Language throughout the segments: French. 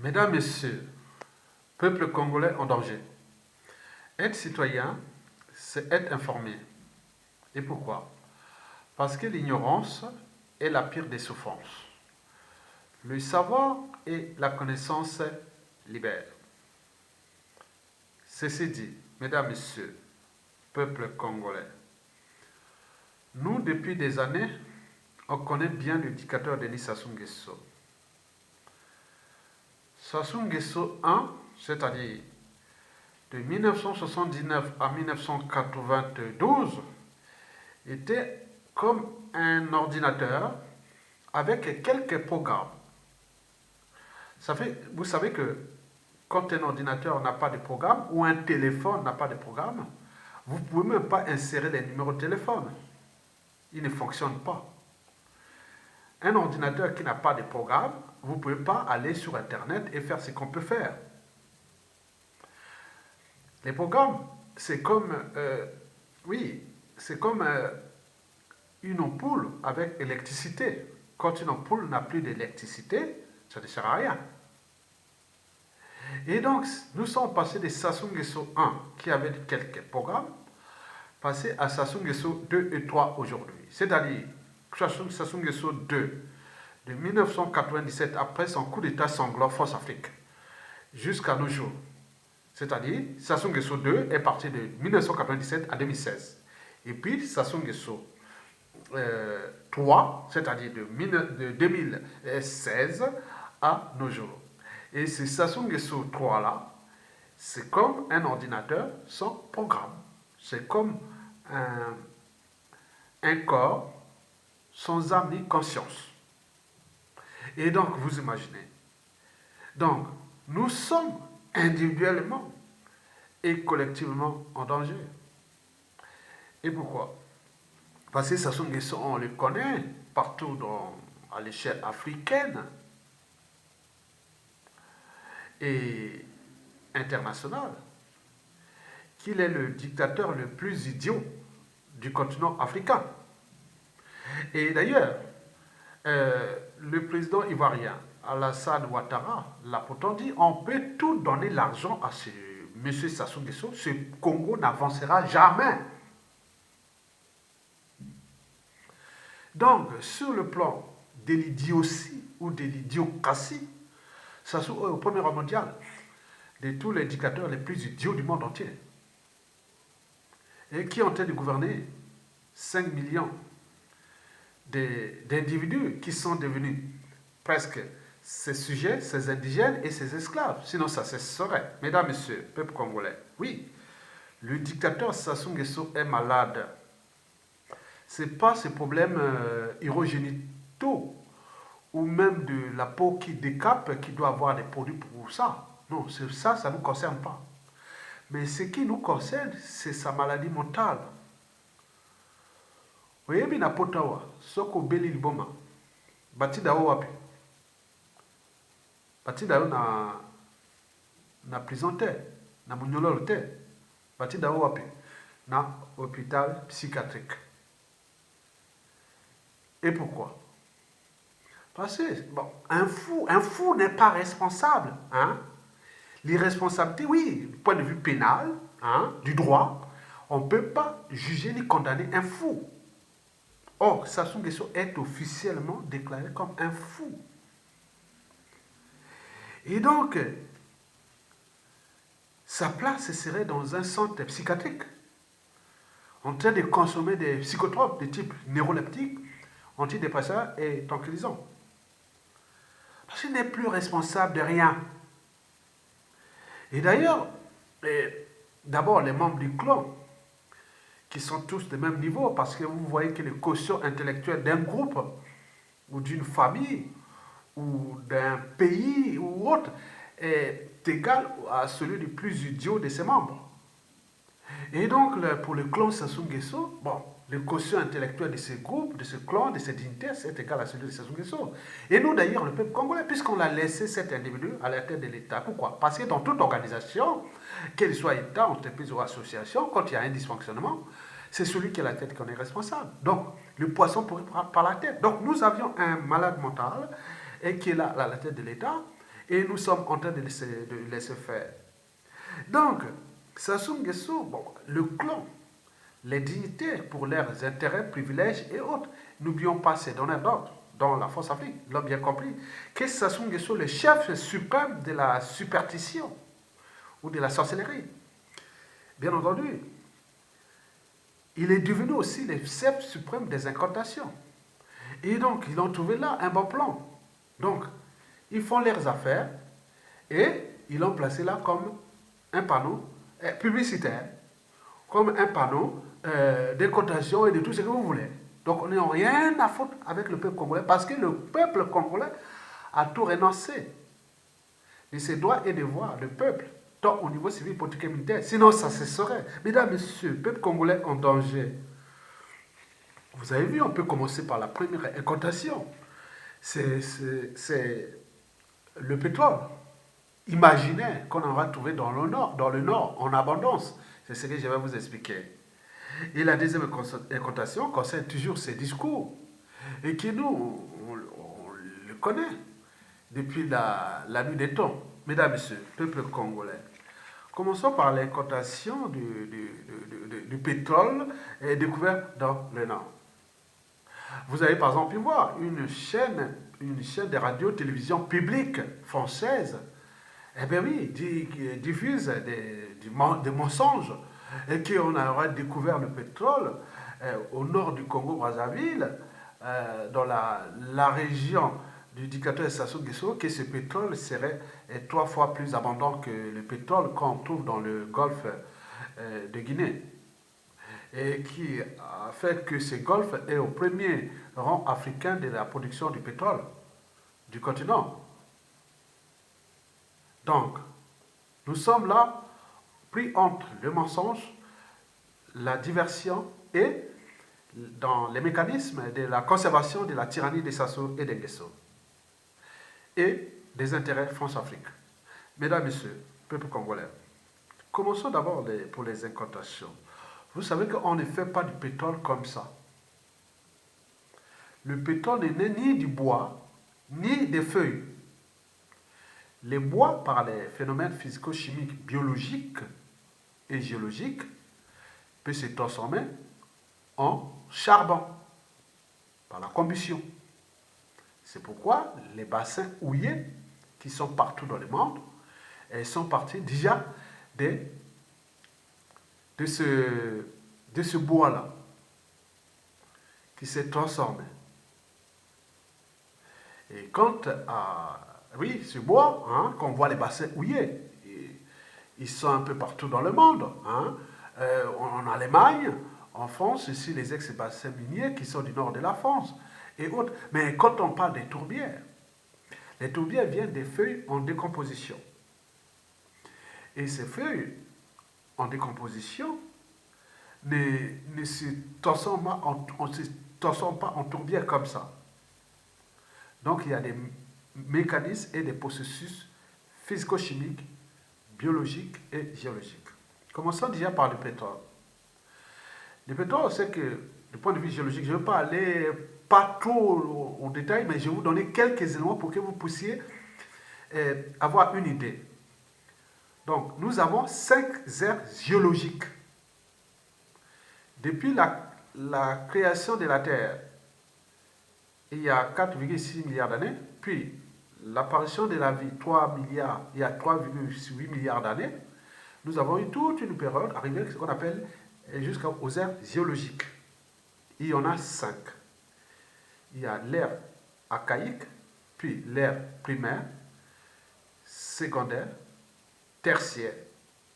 Mesdames, Messieurs, peuple congolais en danger. Être citoyen, c'est être informé. Et pourquoi? Parce que l'ignorance est la pire des souffrances. Le savoir et la connaissance libèrent. Ceci dit, Mesdames, Messieurs, peuple congolais, nous, depuis des années, on connaît bien le dictateur Denis Sassou Nguesso. Sassou Nguesso I, c'est-à-dire de 1979 à 1992, était comme un ordinateur avec quelques programmes. Vous savez que quand un ordinateur n'a pas de programme ou un téléphone n'a pas de programme, vous ne pouvez même pas insérer les numéros de téléphone. Il ne fonctionne pas. Un ordinateur qui n'a pas de programme, vous ne pouvez pas aller sur Internet et faire ce qu'on peut faire. Les programmes, c'est comme, une ampoule avec électricité. Quand une ampoule n'a plus d'électricité, ça ne sert à rien. Et donc, nous sommes passés de Sassou Nguesso 1, qui avait quelques programmes, passés à Sassou Nguesso 2 et 3 aujourd'hui. C'est-à-dire Sassou Nguesso 2, de 1997, après son coup d'État sanglant Force Afrique, jusqu'à nos jours. C'est-à-dire, Sassou Nguesso 2 est parti de 1997 à 2016. Et puis, Sassou Nguesso 3, c'est-à-dire de 2016 à nos jours. Et ce Sassou Nguesso 3-là, c'est comme un ordinateur sans programme. C'est comme un corps sans âme ni conscience. Et donc, vous imaginez. Donc, nous sommes individuellement et collectivement en danger. Et pourquoi? Parce que Sassou Nguesso, on le connaît partout à l'échelle africaine et internationale, qu'il est le dictateur le plus idiot du continent africain. Et d'ailleurs, le président ivoirien Alassane Ouattara l'a pourtant dit, on peut tout donner l'argent à ce monsieur Sassou Nguesso, ce Congo n'avancera jamais. Donc, sur le plan de l'idiotie ou de l'idiocratie, Sassou est au premier rang mondial de tous les dictateurs les plus idiots du monde entier. Et qui est en train de gouverner 5 millions d'individus qui sont devenus presque ses sujets, ses indigènes et ses esclaves. Sinon, ça cesserait. Mesdames, Messieurs, peuple congolais, oui, le dictateur Sassou Nguesso est malade. Ce n'est pas ces problèmes urogénitaux ou même de la peau qui décape qui doit avoir des produits pour ça. Non, ça ne nous concerne pas. Mais ce qui nous concerne, c'est sa maladie mentale. Oyebi na potawa, soko beli liboma, batida o wapi. Batida o na prison te, na munyololo te. Batida o wapi, na hôpital psychiatrique. Et pourquoi? Parce que, bon, un fou n'est pas responsable. Hein? L'irresponsabilité, oui, du point de vue pénal, hein, du droit, on ne peut pas juger ni condamner un fou. Or, Sassou Nguesso est officiellement déclaré comme un fou. Et donc, sa place serait dans un centre psychiatrique, en train de consommer des psychotropes de type neuroleptique, antidépresseurs et tranquillisants. Parce qu'il n'est plus responsable de rien. Et d'ailleurs, d'abord les membres du clan, qui sont tous de même niveau, parce que vous voyez que le quotient intellectuel d'un groupe, ou d'une famille, ou d'un pays, ou autre, est égal à celui du plus idiot de ses membres. Et donc, pour le clan Sassou Nguesso, bon, le quotient intellectuel de ces groupes, de ce clan, de cette dignité, c'est égal à celui de Sassou Nguesso. Et nous, d'ailleurs, le peuple congolais, puisqu'on a laissé cet individu à la tête de l'État. Pourquoi? Parce que dans toute organisation, qu'elle soit État, entreprise ou association, quand il y a un dysfonctionnement, c'est celui qui est à la tête qu'on est responsable. Donc, le poisson pourrait prendre par la tête. Donc, nous avions un malade mental et qui est là à la tête de l'État. Et nous sommes en train de laisser faire. Donc, Sassou Nguesso, bon, le clan, les dignitaires pour leurs intérêts, privilèges et autres. N'oublions pas ces donneurs d'ordre dans la Force Afrique, l'ont bien compris, que Sassou Nguesso, le chef suprême de la superstition ou de la sorcellerie. Bien entendu, il est devenu aussi le chef suprême des incantations. Et donc, ils ont trouvé là un bon plan. Donc, ils font leurs affaires et ils l'ont placé là comme un panneau publicitaire, comme un panneau d'incantation et de tout ce que vous voulez. Donc, on n'a rien à foutre avec le peuple congolais parce que le peuple congolais a tout renoncé de ses droits et devoirs. Le peuple, tant au niveau civil, politique et militaire. Sinon, ça cesserait. Mesdames, messieurs, le peuple congolais en danger. Vous avez vu, on peut commencer par la première incantation. C'est le pétrole. Imaginez qu'on en va trouver dans le nord, en abondance. C'est ce que je vais vous expliquer. Et la deuxième incantation concerne toujours ces discours. Et qui nous, on le connaît depuis la nuit des temps. Mesdames, Messieurs, peuple congolais. Commençons par l'incantation du pétrole découvert dans le Nord. Vous avez par exemple pu voir une chaîne de radio-télévision publique française, eh bien oui, qui diffuse des mensonges et qu'on aura découvert le pétrole au nord du Congo-Brazzaville, dans la région du dictateur Sassou Nguesso, que ce pétrole serait 3 fois plus abondant que le pétrole qu'on trouve dans le golfe de Guinée. Et qui a fait que ce golfe est au premier rang africain de la production du pétrole du continent. Donc, nous sommes là pris entre le mensonge, la diversion et dans les mécanismes de la conservation de la tyrannie des Sassou et des Nguesso et des intérêts France-Afrique. Mesdames, Messieurs, peuple congolais, commençons d'abord pour les incantations. Vous savez qu'on ne fait pas du pétrole comme ça. Le pétrole n'est né ni du bois, ni des feuilles. Les bois, par les phénomènes physico-chimiques, biologiques et géologiques, peuvent se transformer en charbon par la combustion. C'est pourquoi les bassins houillers qui sont partout dans le monde sont partis déjà de ce bois-là qui s'est transformé. Et quant à, oui, ce bois, hein, qu'on voit les bassins houillés, ils sont un peu partout dans le monde. Hein. En Allemagne, en France, ici les ex-bassins miniers qui sont du nord de la France et autres. Mais quand on parle des tourbières, les tourbières viennent des feuilles en décomposition. Et ces feuilles en décomposition ne se transforment pas en tourbière comme ça. Donc il y a des mécanismes et des processus physico-chimiques, biologiques et géologiques. Commençons déjà par le pétrole. Le pétrole, c'est que, du point de vue géologique, je ne vais pas aller pas trop au détail, mais je vais vous donner quelques éléments pour que vous puissiez avoir une idée. Donc, nous avons 5 aires géologiques. Depuis la création de la Terre, il y a 4,6 milliards d'années, puis l'apparition de la vie, il y a 3,8 milliards d'années, nous avons eu toute une période arrivée à ce qu'on appelle jusqu'aux aires géologiques. Il y en a 5. Il y a l'ère archaïque, puis l'ère primaire, secondaire, tertiaire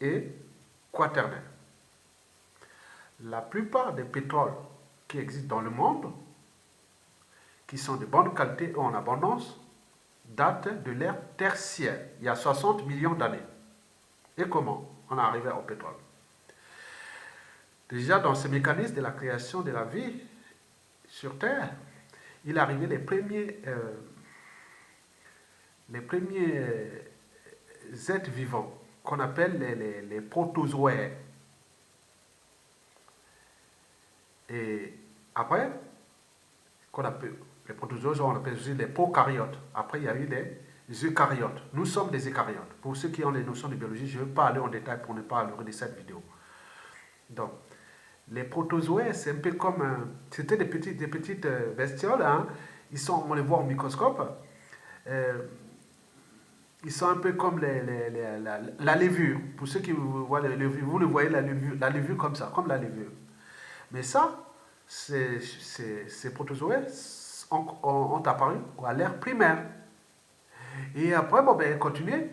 et quaternaire. La plupart des pétroles qui existent dans le monde, qui sont de bonne qualité et en abondance, datent de l'ère tertiaire, il y a 60 millions d'années. Et comment on est arrivé au pétrole? Déjà dans ce mécanisme de la création de la vie sur Terre, il est arrivé les premiers êtres vivants qu'on appelle les protozoaires. Et après, qu'on appelle les protozoaires, on appelle aussi les prokaryotes. Après, il y a eu eucaryotes. Nous sommes des eucaryotes. Pour ceux qui ont les notions de biologie, je ne vais pas aller en détail pour ne pas allurer de cette vidéo. Donc, les protozoaires, c'est un peu comme... C'était des petites bestioles. Hein. On les voit au microscope. Ils sont un peu comme la levure. Pour ceux qui voient la levure, vous le voyez, la levure comme ça, comme la levure. Mais ça, ces protozoaires ont apparu à l'ère primaire. Et après, bon, ben, continuer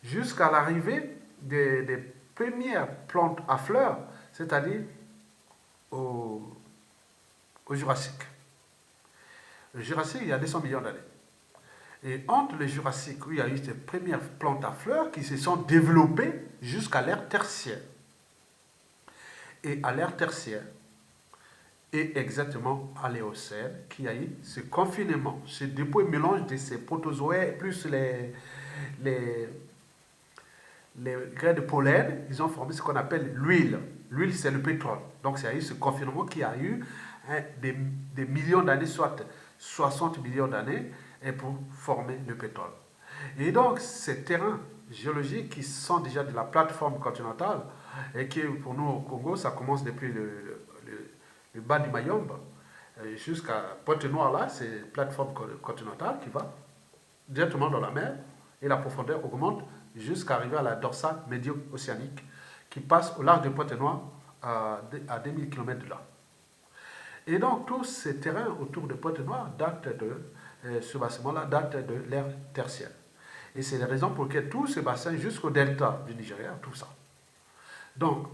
jusqu'à l'arrivée des premières plantes à fleurs, c'est-à-dire au Jurassique. Le Jurassique, il y a 200 millions d'années. Et entre le Jurassique, où il y a eu ces premières plantes à fleurs qui se sont développées jusqu'à l'ère tertiaire. Et à l'ère tertiaire, et exactement à l'Éocène, qui a eu ce confinement, ce dépôt et mélange de ces protozoaires plus les grains de pollen, ils ont formé ce qu'on appelle l'huile. L'huile, c'est le pétrole. Donc, il y a eu ce confinement qui a eu des millions d'années, soit 60 millions d'années, pour former le pétrole. Et donc, ces terrains géologiques qui sont déjà de la plateforme continentale, et qui, pour nous au Congo, ça commence depuis le bas du Mayombe jusqu'à Pointe-Noire, là, c'est une plateforme continentale qui va directement dans la mer, et la profondeur augmente jusqu'à arriver à la dorsale médio-océanique qui passe au large de Pointe-Noire à 2000 km de là. Et donc, tous ces terrains autour de Pointe-Noire datent ce bâtiment-là date de l'ère tertiaire. Et c'est la raison pour laquelle tous ces bassins, jusqu'au delta du Nigeria, tout ça. Donc,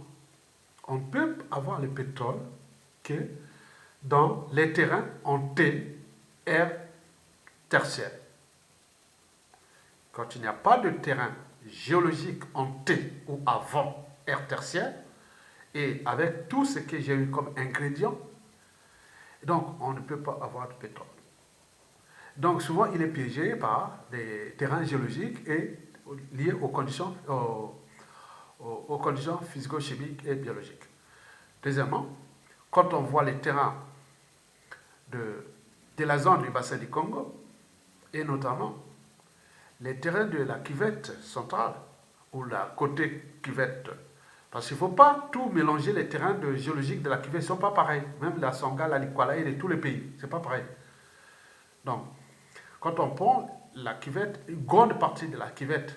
on peut avoir le pétrole que dans les terrains en T, ère tertiaire. Quand il n'y a pas de terrain géologique en T ou avant ère tertiaire, et avec tout ce que j'ai eu comme ingrédient, donc on ne peut pas avoir de pétrole. Donc souvent il est piégé par des terrains géologiques et liés aux conditions physico-chimiques et biologiques. Deuxièmement, quand on voit les terrains de la zone du bassin du Congo, et notamment les terrains de la cuvette centrale, ou la côté cuvette, parce qu'il ne faut pas tout mélanger, les terrains géologiques de la cuvette ne sont pas pareils, même la Songa, la Likwala et de tous les pays, ce n'est pas pareil. Donc, quand on prend la cuvette, une grande partie de la cuvette,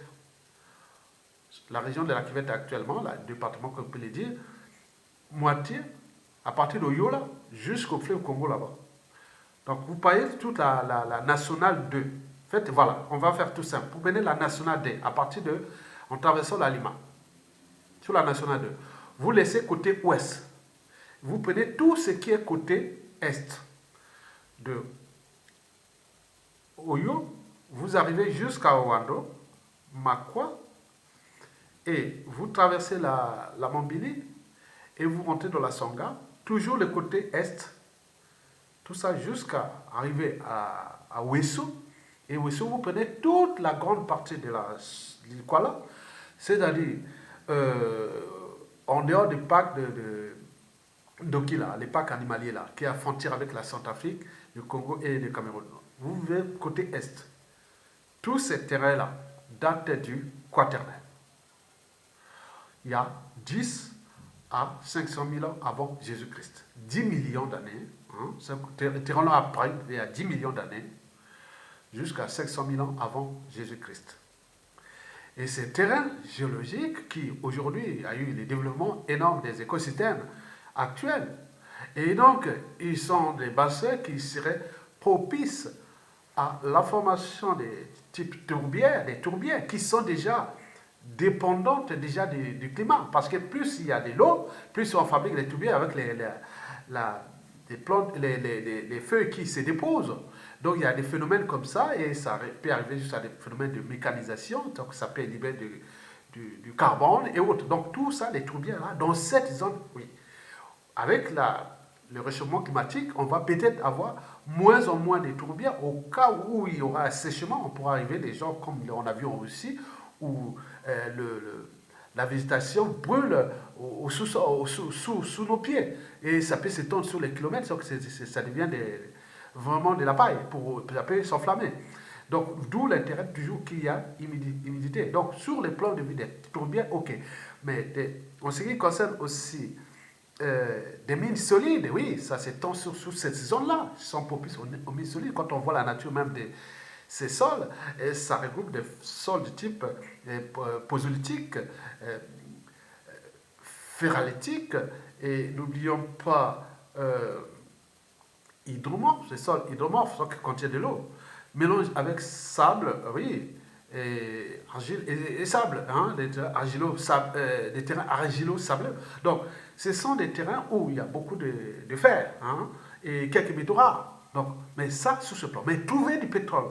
la région de la cuvette actuellement, le département qu'on peut le dire, moitié, à partir de Yola jusqu'au fleuve Congo là-bas. Donc vous payez toute la nationale 2. En fait, voilà, on va faire tout simple. Vous prenez la nationale 2 à partir en traversant la Lima, sur la nationale 2. Vous laissez côté ouest. Vous prenez tout ce qui est côté est. De Oyo, vous arrivez jusqu'à Owando, Makwa, et vous traversez la Mambili, et vous rentrez dans la Songa, toujours le côté est, tout ça jusqu'à arriver à Wesso, et Wesso, vous prenez toute la grande partie de l'Ikwala, c'est-à-dire en dehors du parc d'Okila, les parcs animaliers là, qui est à frontière avec la Centrafrique, le Congo et le Cameroun. Vous vivez côté est. Tous ces terrains-là datent du Quaternaire. Il y a 10 à 500 000 ans avant Jésus-Christ. 10 millions d'années. Hein, ce terrain-là a apparu il y a 10 millions d'années, jusqu'à 500 000 ans avant Jésus-Christ. Et ces terrains géologiques qui, aujourd'hui, a eu les développements énormes des écosystèmes actuels. Et donc, ils sont des bassins qui seraient propices à la formation des types tourbières, des tourbières qui sont déjà dépendantes déjà du climat. Parce que plus il y a de l'eau, plus on fabrique des tourbières avec les plantes, les feuilles qui se déposent. Donc il y a des phénomènes comme ça, et ça peut arriver juste à des phénomènes de mécanisation, donc ça peut libérer du carbone et autres. Donc tout ça, les tourbières là, dans cette zone, oui. Avec le réchauffement climatique, on va peut-être avoir moins en moins de tourbières. Au cas où il y aura un séchement, on pourra arriver des gens comme on a vu en Russie, où la végétation brûle sous nos pieds. Et ça peut s'étendre sur les kilomètres, donc ça devient vraiment de la paille, ça peut s'enflammer. Donc, d'où l'intérêt toujours qu'il y a humidité. Donc, sur le plan de vue des tourbières, ok. Mais en ce qui concerne aussi des mines solides, oui, ça s'étend sur cette zone-là. Ils sont propices aux mines solides. Quand on voit la nature même de ces sols, ça regroupe des sols de type posolithique, ferralitique, et n'oublions pas hydromorphes, des sols hydromorphes, qui contiennent de l'eau. Mélange avec sable, oui, et, argile, et sable, hein, des terrains argilo-sableux. Donc, ce sont des terrains où il y a beaucoup de fer, hein, et quelques métaux rares. Donc, mais ça, sur ce plan. Mais trouver du pétrole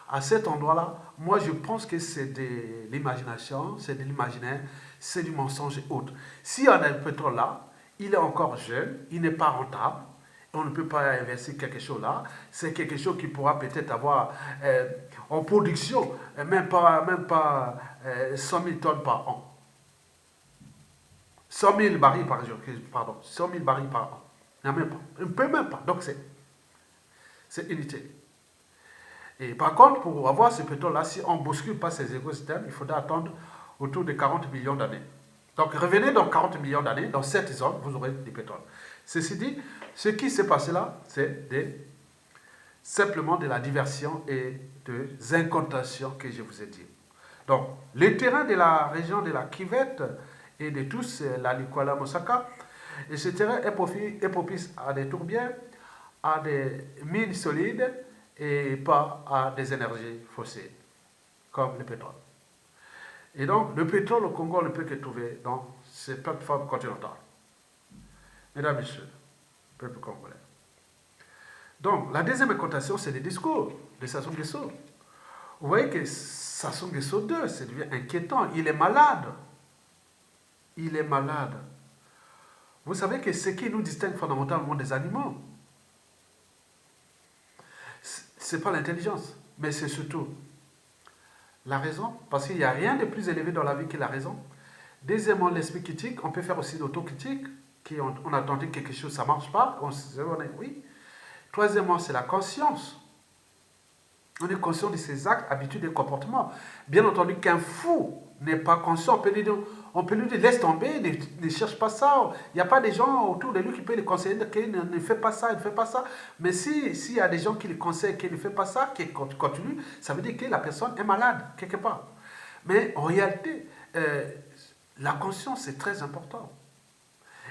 à cet endroit-là, moi, je pense que c'est de l'imagination, c'est de l'imaginaire, c'est du mensonge et autres. Si on a le pétrole là, il est encore jeune, il n'est pas rentable, on ne peut pas investir quelque chose là. C'est quelque chose qui pourra peut-être avoir en production même pas 100 000 tonnes par an. 100 000 barils par jour, pardon, 100 000 barils par an. Il n'y a même pas, on ne peut même pas. Donc c'est inutile. Et par contre, pour avoir ce pétrole-là, si on ne bouscule pas ces écosystèmes, il faudra attendre autour de 40 millions d'années. Donc revenez dans 40 millions d'années, dans cette zone, vous aurez du pétrole. Ceci dit, ce qui s'est passé là, c'est simplement de la diversion et des incantations que je vous ai dit. Donc, les terrains de la région de la Kivette et de tous, la Likwala Mosaka, et ce terrain est propice à des tourbières, à des mines solides et pas à des énergies fossiles, comme le pétrole. Et donc, le pétrole au Congo, on ne peut que trouver dans ces plateformes continentales. Mesdames et messieurs, peuple congolais. Donc, la deuxième incantation, c'est les discours de Sassou Nguesso. Vous voyez que Sassou Nguesso 2, ça devient inquiétant. Il est malade. Il est malade. Vous savez que ce qui nous distingue fondamentalement des animaux, ce n'est pas l'intelligence, mais c'est surtout la raison, parce qu'il n'y a rien de plus élevé dans la vie que la raison. Deuxièmement, l'esprit critique, on peut faire aussi l'autocritique, on a tenté quelque chose, ça ne marche pas, on est oui. Troisièmement, c'est la conscience. On est conscient de ses actes, habitudes et comportements. Bien entendu qu'un fou n'est pas conscient. On peut lui dire, laisse tomber, ne cherche pas ça. Il n'y a pas des gens autour de lui qui peuvent le conseiller qu'il ne fait pas ça, il ne fait pas ça. Mais s'il y a des gens qui le conseillent qu'il ne fait pas ça, qu'il continue, ça veut dire que la personne est malade, quelque part. Mais en réalité, la conscience, c'est très important.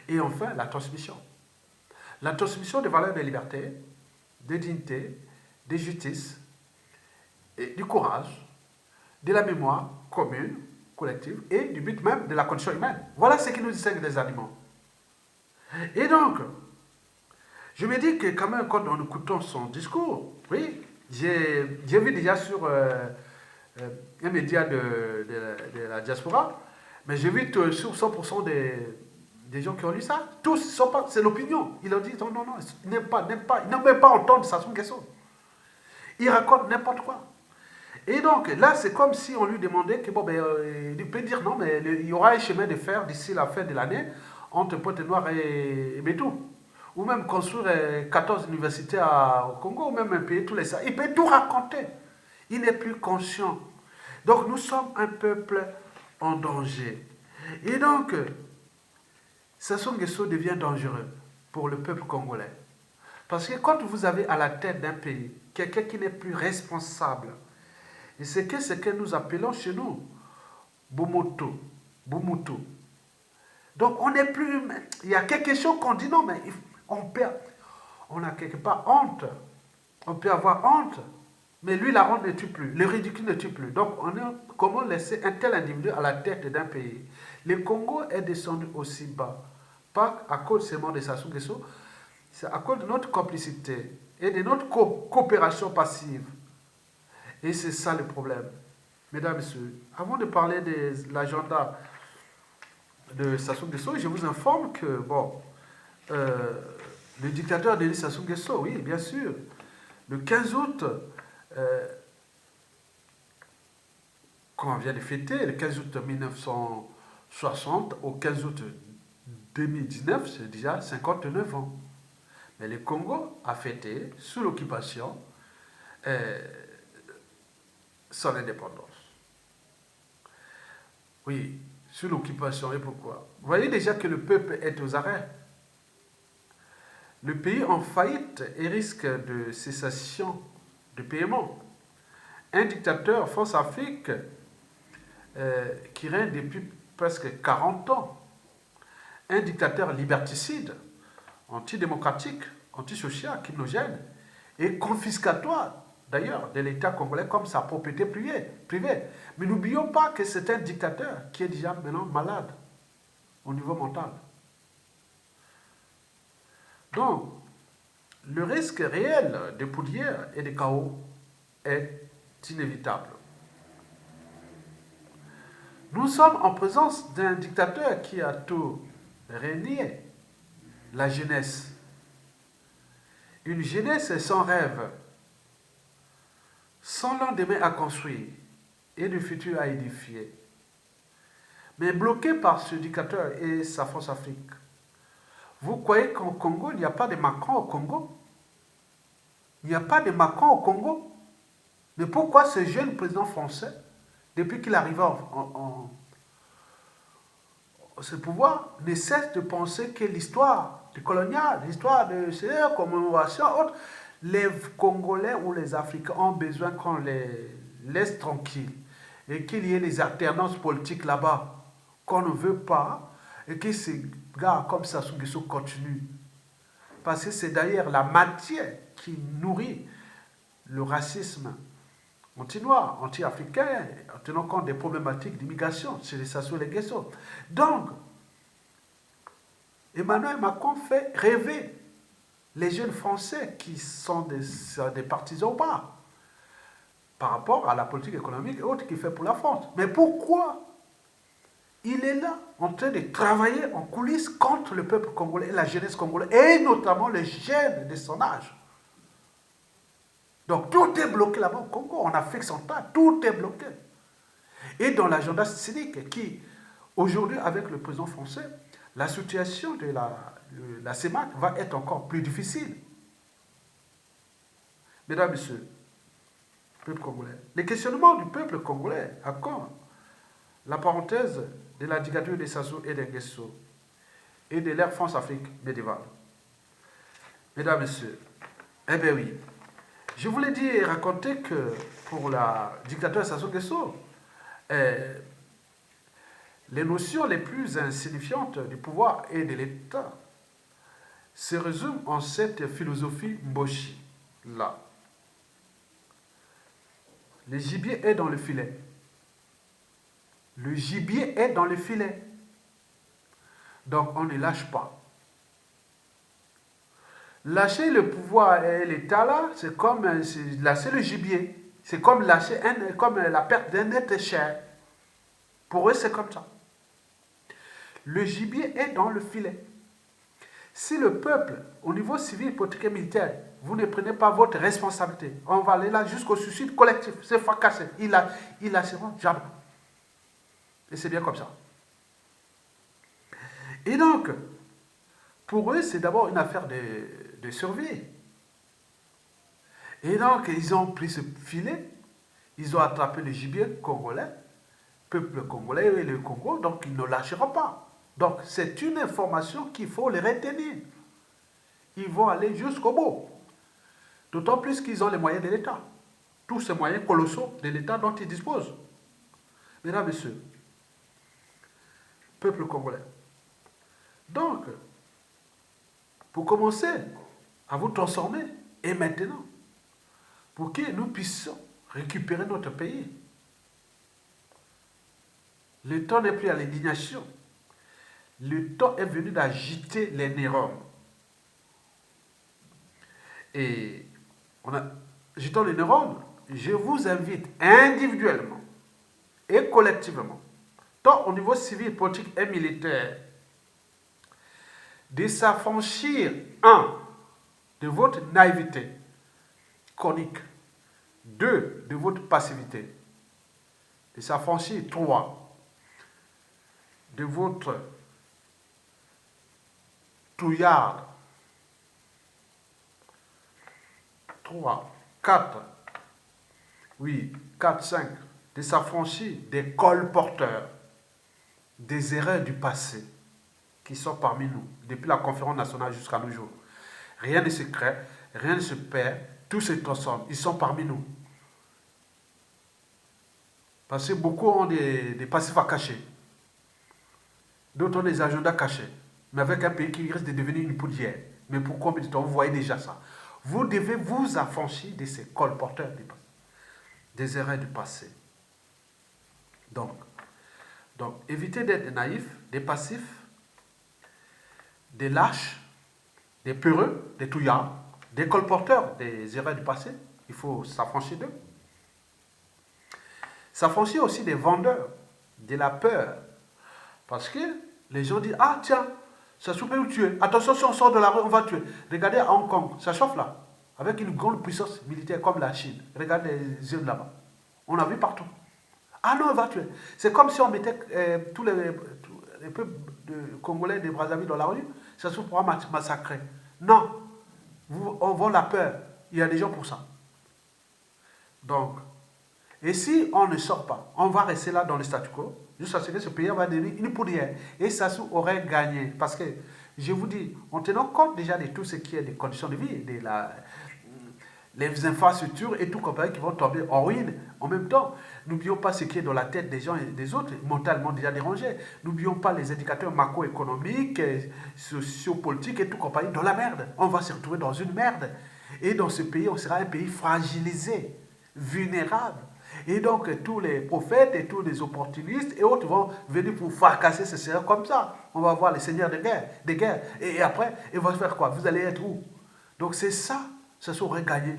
Et enfin, la transmission. La transmission des valeurs de liberté, de dignité, de justice, et du courage, de la mémoire commune, collective, et du but même de la condition humaine. Voilà ce qui nous distingue des animaux. Et donc, je me dis que quand même, quand on écoute son discours, oui, j'ai vu déjà sur un média de la diaspora, mais j'ai vu sur 100% des gens qui ont lu ça, tous, c'est l'opinion. Ils ont dit, non, non, non, ils n'aiment même pas entendre Sassou Nguesso. Ils racontent n'importe quoi. Et donc, là, c'est comme si on lui demandait que, bon, ben, il peut dire non, mais il y aura un chemin de fer d'ici la fin de l'année entre Pointe-Noire et Bétou. Ou même construire 14 universités au Congo, ou même payer tous les ça. Il peut tout raconter. Il n'est plus conscient. Donc, nous sommes un peuple en danger. Et donc, Sassou Nguesso devient dangereux pour le peuple congolais. Parce que quand vous avez à la tête d'un pays quelqu'un qui n'est plus responsable, et c'est ce que nous appelons chez nous Bumutu. Donc on n'est plus... Il y a quelque chose qu'on dit non, mais on a quelque part honte. On peut avoir honte. Mais lui, la honte ne tue plus. Le ridicule ne tue plus. Donc comment laisser un tel individu à la tête d'un pays? Le Congo est descendu aussi bas. Pas à cause seulement de Sassou Nguesso, c'est à cause de notre complicité et de notre coopération passive. Et c'est ça le problème. Mesdames et messieurs, avant de parler de l'agenda de Sassou Nguesso, je vous informe que, bon, le dictateur Denis Sassou Nguesso, oui, bien sûr, le 15 août, qu'on vient de fêter, le 15 août 1960 au 15 août 2019, c'est déjà 59 ans. Mais le Congo a fêté, sous l'occupation, son indépendance. Oui, sur l'occupation. Et pourquoi? Vous voyez déjà que le peuple est aux arrêts. Le pays en faillite et risque de cessation de paiement. Un dictateur France-Afrique qui règne depuis presque 40 ans. Un dictateur liberticide, antidémocratique, antisocial, criminogène et confiscatoire d'ailleurs de l'État congolais comme sa propriété privée. Mais n'oublions pas que c'est un dictateur qui est déjà maintenant malade au niveau mental. Donc, le risque réel de poudrière et de chaos est inévitable. Nous sommes en présence d'un dictateur qui a tout régné, la jeunesse. Une jeunesse sans rêve, sans lendemain à construire et de futur à édifier. Mais bloquée par ce dictateur et sa France-Afrique. Vous croyez qu'au Congo, il n'y a pas de Macron au Congo? Il n'y a pas de Macron au Congo? Mais pourquoi ce jeune président français, depuis qu'il arrive en ce pouvoir, ne cesse de penser que l'histoire du colonial, l'histoire de ces commémorations, autres, les Congolais ou les Africains ont besoin qu'on les laisse tranquilles et qu'il y ait des alternances politiques là-bas qu'on ne veut pas et que ces gars comme Sassou Nguesso continuent. Parce que c'est d'ailleurs la matière qui nourrit le racisme anti-noir, anti-africain, en tenant compte des problématiques d'immigration chez les Sassou et les Nguesso. Donc, Emmanuel Macron fait rêver les jeunes Français qui sont des partisans ou pas par rapport à la politique économique et autres qu'il fait pour la France. Mais pourquoi il est là en train de travailler en coulisses contre le peuple congolais et la jeunesse congolaise, et notamment les jeunes de son âge? Donc tout est bloqué là-bas au Congo, en Afrique centrale, tout est bloqué. Et dans l'agenda cynique qui, aujourd'hui, avec le président français, la situation de la CEMAC va être encore plus difficile. Mesdames, Messieurs, peuple congolais, les questionnements du peuple congolais, encore la parenthèse de la dictature des Sassou et des Nguesso et de l'ère France-Afrique médiévale. Mesdames, Messieurs, eh bien oui, je voulais dire et raconter que pour la dictature Sassou Nguesso, les notions les plus insignifiantes du pouvoir et de l'État se résument en cette philosophie Mboshi-là. Le gibier est dans le filet. Le gibier est dans le filet. Donc on ne lâche pas. Lâcher le pouvoir et l'État là, c'est comme lâcher le gibier. C'est comme lâcher comme la perte d'un être cher. Pour eux, c'est comme ça. Le gibier est dans le filet. Si le peuple, au niveau civil, politique et militaire, vous ne prenez pas votre responsabilité, on va aller là jusqu'au suicide collectif, c'est fracassé. Il lâchera jamais. Et c'est bien comme ça. Et donc, pour eux, c'est d'abord une affaire de survie. Et donc, ils ont pris ce filet, ils ont attrapé le gibier congolais, peuple congolais et le Congo, donc ils ne lâcheront pas. Donc, c'est une information qu'il faut les retenir. Ils vont aller jusqu'au bout. D'autant plus qu'ils ont les moyens de l'État. Tous ces moyens colossaux de l'État dont ils disposent. Mesdames, Messieurs, peuple congolais. Donc, pour commencer à vous transformer, et maintenant, pour que nous puissions récupérer notre pays, le temps n'est plus à l'indignation. Le temps est venu d'agiter les neurones. Et agitant les neurones, je vous invite individuellement et collectivement, tant au niveau civil, politique et militaire, de s'affranchir, de votre naïveté chronique, 2, de votre passivité, de s'affranchir, 3, de votre touillard, 3, 4, oui, 4, 5, de s'affranchir des colporteurs, des erreurs du passé qui sont parmi nous, depuis la conférence nationale jusqu'à nos jours. Rien ne se crée, rien ne se perd, tout se transforme. Ils sont parmi nous. Parce que beaucoup ont des passifs à cacher. D'autres ont des agendas cachés. Mais avec un pays qui risque de devenir une poudrière. Mais pour combien de temps? Vous voyez déjà ça. Vous devez vous affranchir de ces colporteurs des erreurs du passé. Donc évitez d'être naïfs, des passifs, des lâches, des peureux, des touillards, des colporteurs des erreurs du passé. Il faut s'affranchir d'eux. S'affranchir aussi des vendeurs, de la peur. Parce que les gens disent, ah tiens, ça se peut nous tuer. Attention, si on sort de la rue, on va tuer. Regardez à Hong Kong, ça chauffe là. Avec une grande puissance militaire comme la Chine. Regardez les yeux là-bas. On a vu partout. Ah non, on va tuer. C'est comme si on mettait tous les peuples congolais des Brazzaville dans la rue, ça se pourra massacrer. Non, on vend la peur. Il y a des gens pour ça. Donc, et si on ne sort pas, on va rester là dans le statu quo, jusqu'à ce que ce pays va devenir une poudrière. Et Sassou aurait gagné. Parce que, je vous dis, en tenant compte déjà de tout ce qui est des conditions de vie, les infrastructures et tout compagnie qui vont tomber en ruine en même temps. N'oublions pas ce qui est dans la tête des gens et des autres, mentalement déjà dérangés. N'oublions pas les indicateurs macroéconomiques, sociopolitiques et tout compagnie dans la merde. On va se retrouver dans une merde. Et dans ce pays, on sera un pays fragilisé, vulnérable. Et donc, tous les prophètes et tous les opportunistes et autres vont venir pour fracasser ce seigneur comme ça. On va voir les seigneurs de guerre. Et après, ils vont faire quoi? Vous allez être où? Donc, c'est ça. Ça serait gagné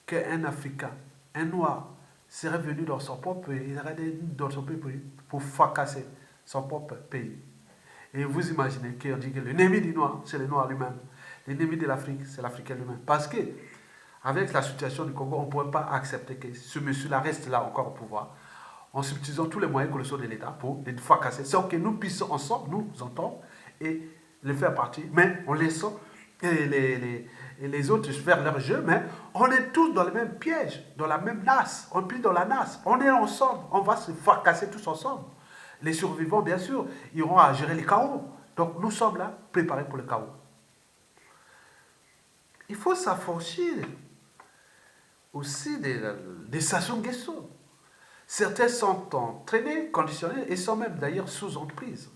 qu'un Africain, un Noir, serait venu dans son propre pays, il serait venu dans son pays pour fracasser son propre pays. Et vous imaginez qu'on dit que l'ennemi du Noir, c'est le Noir lui-même. L'ennemi de l'Afrique, c'est l'Africain lui-même. Parce que, avec la situation du Congo, on ne pourrait pas accepter que ce monsieur-là reste là encore au pouvoir, en subtilisant tous les moyens que le sont de l'État pour les fracasser. Sans que nous puissions ensemble, nous entendre et les faire partir, mais en laissant les autres faire leur jeu, mais on est tous dans le même piège, dans la même nasse, on plie dans la nasse, on est ensemble, on va se fracasser tous ensemble. Les survivants, bien sûr, iront à gérer les chaos. Donc nous sommes là, préparés pour le chaos. Il faut s'affranchir aussi des Sassou Nguesso. Certains sont entraînés, conditionnés, et sont même d'ailleurs sous emprise.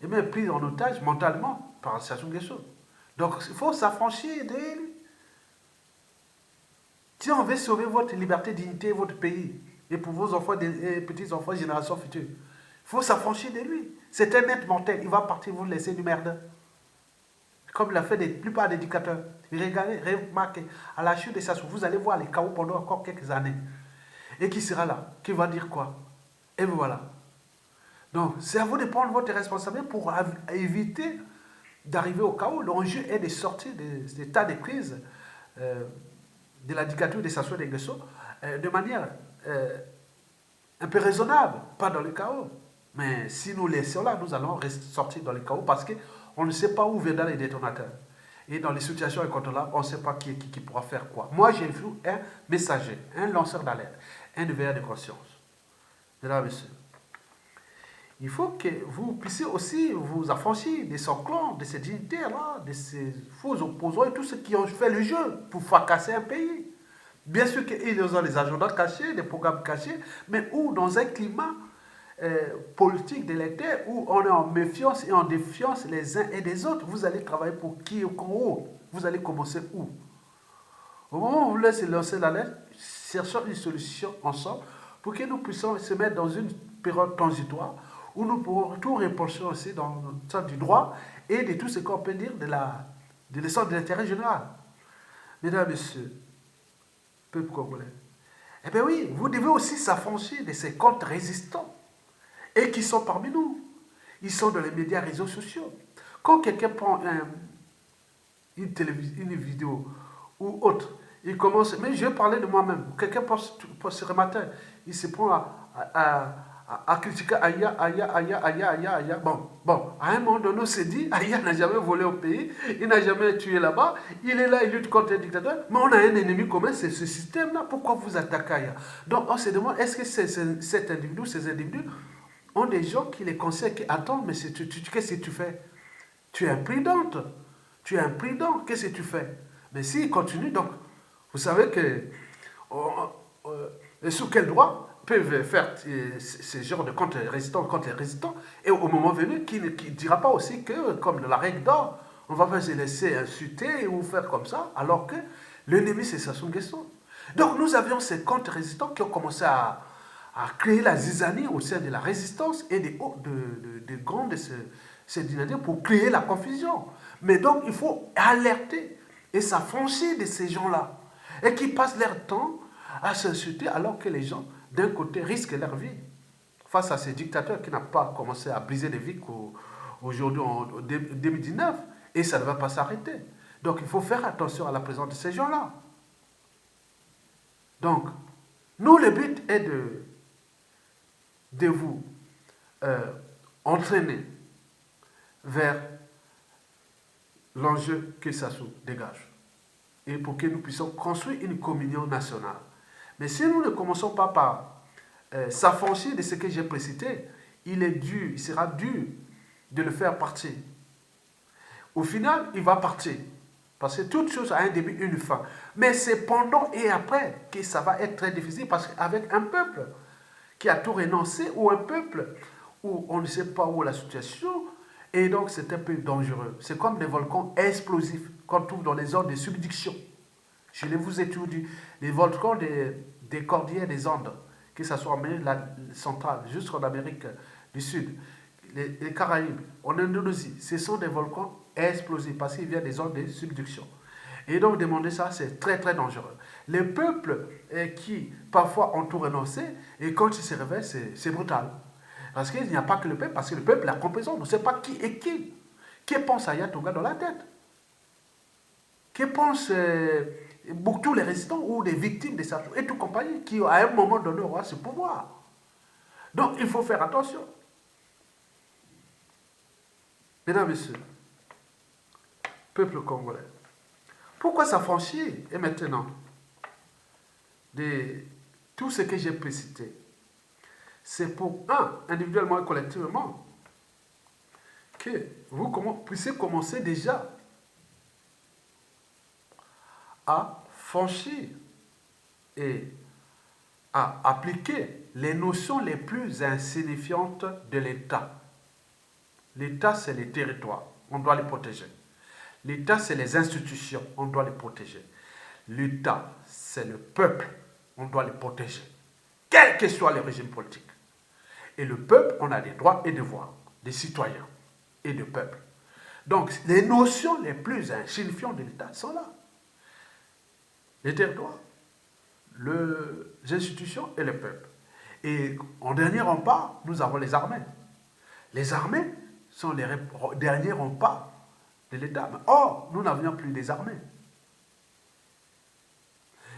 Et même pris en otage mentalement par Sassou Nguesso. Donc il faut s'affranchir de lui. Si on veut sauver votre liberté, dignité, votre pays, et pour vos enfants et petits-enfants, générations futures, il faut s'affranchir de lui. C'est un être mortel, il va partir vous laisser du merde. Comme l'a fait la plupart des dictateurs. Regardez, remarquez, à la chute de Sassou, vous allez voir les chaos pendant encore quelques années. Et qui sera là? Qui va dire quoi? Et voilà. Donc, c'est à vous de prendre votre responsabilité pour éviter d'arriver au chaos. L'enjeu est de sortir des états de crise de la dictature de Sassou Nguesso de manière un peu raisonnable, pas dans le chaos. Mais si nous laissons là, nous allons sortir dans le chaos parce qu'on ne sait pas où viendront les détonateurs. Et dans les situations incontrôlables, on ne sait pas qui pourra faire quoi. Moi, j'ai vu un messager, un lanceur d'alerte, un éveilleur de conscience. Mesdames et messieurs, il faut que vous puissiez aussi vous affranchir de son clan, de ces dignitaires-là, de ces faux opposants et tous ceux qui ont fait le jeu pour fracasser un pays. Bien sûr qu'ils ont des agendas cachés, des programmes cachés, mais où dans un climat politique d'électeurs où on est en méfiance et en défiance les uns et des autres, vous allez travailler pour qui ou vous allez commencer où? Au moment où vous laissez lancer l'alerte, cherchons une solution ensemble pour que nous puissions se mettre dans une période transitoire où nous pourrons tout repenser aussi dans le sens du droit et de tout ce qu'on peut dire de l'essence de l'intérêt général. Mesdames et messieurs, peuple congolais, eh bien oui, vous devez aussi s'affranchir de ces comptes résistants et qui sont parmi nous. Ils sont dans les médias réseaux sociaux. Quand quelqu'un prend une vidéo ou autre, il commence, mais je vais parler de moi-même, quelqu'un ce matin, il se prend à à critiquer Aya, Aya, Aya, Aya, Aya, Aya. Bon, à un moment donné, on s'est dit, Aya n'a jamais volé au pays, il n'a jamais tué là-bas, il est là, il lutte contre les dictateurs, mais on a un ennemi commun, c'est ce système-là. Pourquoi vous attaquez Aya? Donc on se demande, est-ce que cet individu, ces individus, ont des gens qui les conseillent, qui attendent, mais qu'est-ce que tu fais? Tu es imprudente, tu es imprudent, qu'est-ce que tu fais? Mais s'il continue, donc, vous savez que, sous quel droit peuvent faire ce genre de contre-résistants contre les résistants, et au moment venu, qui ne dira pas aussi que, comme de la règle d'or, on va pas se laisser insulter ou faire comme ça, alors que l'ennemi c'est Sassou Nguesso. Donc nous avions ces contre-résistants qui ont commencé à créer la zizanie au sein de la résistance et des grands de ces dynamiques pour créer la confusion. Mais donc il faut alerter et s'affranchir de ces gens-là, et qui passent leur temps à s'insulter alors que les gens, d'un côté, risquent leur vie face à ces dictateurs qui n'ont pas commencé à briser les vies aujourd'hui en 2019, et ça ne va pas s'arrêter. Donc il faut faire attention à la présence de ces gens-là. Donc, nous, le but est de vous entraîner vers l'enjeu que Sassou dégage, et pour que nous puissions construire une communion nationale. Mais si nous ne commençons pas par s'affranchir de ce que j'ai précité, il sera dur de le faire partir. Au final, il va partir. Parce que toute chose a un début, une fin. Mais c'est pendant et après que ça va être très difficile, parce qu'avec un peuple qui a tout renoncé, ou un peuple où on ne sait pas où est la situation, et donc c'est un peu dangereux. C'est comme des volcans explosifs qu'on trouve dans les zones de subduction. Je vous ai toujours dit, les volcans des cordillères des Andes, que ce soit en Amérique centrale, jusqu'en Amérique du Sud, les Caraïbes, en Indonésie, ce sont des volcans explosifs parce qu'ils viennent des zones de subduction. Et donc demander ça, c'est très très dangereux. Les peuples qui parfois ont tout renoncé, et quand ils se réveillent, c'est brutal. Parce qu'il n'y a pas que le peuple, parce que le peuple a complaisance, on ne sait pas qui est qui. Qui pense à Yatonga dans la tête? Qui pense tous les résistants ou les victimes de Sassou et tout compagnie qui à un moment donné aura ce pouvoir. Donc il faut faire attention. Mesdames, Messieurs, peuple congolais, pourquoi s'affranchir et maintenant de tout ce que j'ai précité? C'est pour, individuellement et collectivement, que vous puissiez commencer déjà à franchir et à appliquer les notions les plus insignifiantes de l'État. L'État, c'est les territoires, on doit les protéger. L'État, c'est les institutions, on doit les protéger. L'État, c'est le peuple, on doit les protéger, quel que soit le régime politique. Et le peuple, on a des droits et devoirs, des citoyens et de peuple. Donc, les notions les plus insignifiantes de l'État sont là. Les territoires, les institutions et le peuple. Et en dernier rempart, nous avons les armées. Les armées sont les derniers remparts de l'État. Or, nous n'avions plus des armées.